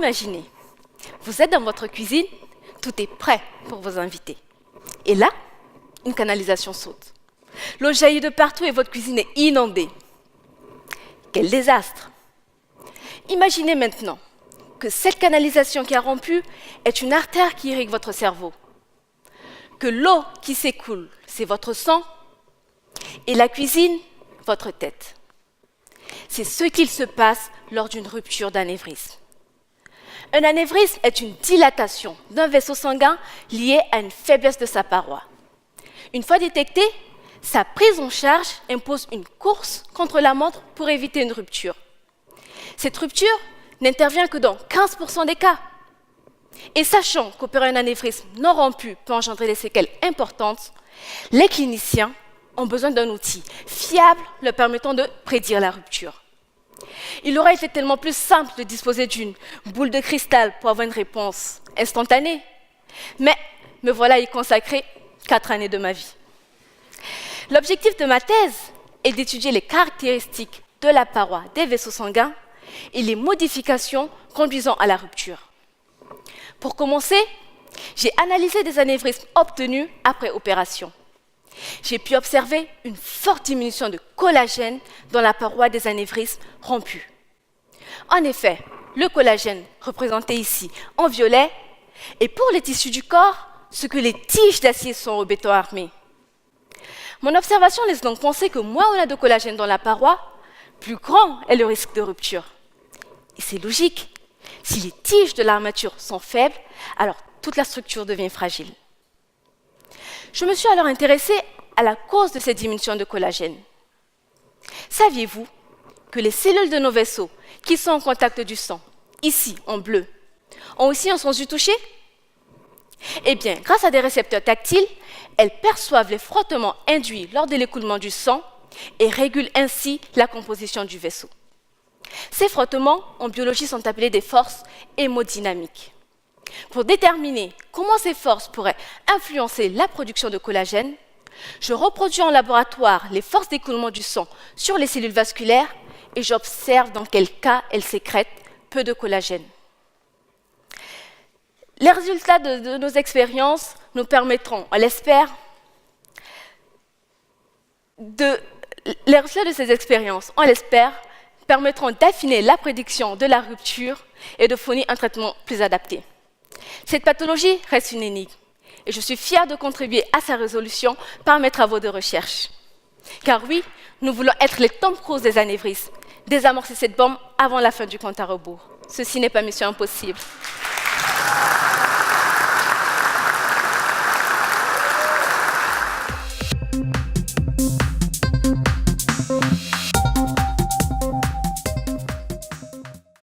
Imaginez, vous êtes dans votre cuisine, tout est prêt pour vos invités. Et là, une canalisation saute. L'eau jaillit de partout et votre cuisine est inondée. Quel désastre! Imaginez maintenant que cette canalisation qui a rompu est une artère qui irrigue votre cerveau. Que l'eau qui s'écoule, c'est votre sang, et la cuisine, votre tête. C'est ce qu'il se passe lors d'une rupture d'anévrisme. Un anévrisme est une dilatation d'un vaisseau sanguin lié à une faiblesse de sa paroi. Une fois détectée, sa prise en charge impose une course contre la montre pour éviter une rupture. Cette rupture n'intervient que dans 15% des cas. Et sachant qu'opérer un anévrisme non rompu peut engendrer des séquelles importantes, les cliniciens ont besoin d'un outil fiable leur permettant de prédire la rupture. Il aurait été tellement plus simple de disposer d'une boule de cristal pour avoir une réponse instantanée. Mais me voilà y consacrer 4 années de ma vie. L'objectif de ma thèse est d'étudier les caractéristiques de la paroi des vaisseaux sanguins et les modifications conduisant à la rupture. Pour commencer, j'ai analysé des anévrismes obtenus après opération. J'ai pu observer une forte diminution de collagène dans la paroi des anévrismes rompus. En effet, le collagène, représenté ici en violet, est pour les tissus du corps ce que les tiges d'acier sont au béton armé. Mon observation laisse donc penser que moins on a de collagène dans la paroi, plus grand est le risque de rupture. Et c'est logique. Si les tiges de l'armature sont faibles, alors toute la structure devient fragile. Je me suis alors intéressée à la cause de cette diminution de collagène. Saviez-vous que les cellules de nos vaisseaux, qui sont en contact du sang, ici en bleu, ont aussi un sens du toucher? Eh bien, grâce à des récepteurs tactiles, elles perçoivent les frottements induits lors de l'écoulement du sang et régulent ainsi la composition du vaisseau. Ces frottements, en biologie, sont appelés des forces hémodynamiques. Pour déterminer comment ces forces pourraient influencer la production de collagène, je reproduis en laboratoire les forces d'écoulement du sang sur les cellules vasculaires et j'observe dans quel cas elles sécrètent peu de collagène. Les résultats de nos expériences nous permettront, on l'espère, les résultats de ces expériences, on l'espère, permettront d'affiner la prédiction de la rupture et de fournir un traitement plus adapté. Cette pathologie reste une énigme et je suis fière de contribuer à sa résolution par mes travaux de recherche. Car oui, nous voulons être les Tom Cruise des anévrismes, désamorcer cette bombe avant la fin du compte à rebours. Ceci n'est pas mission impossible.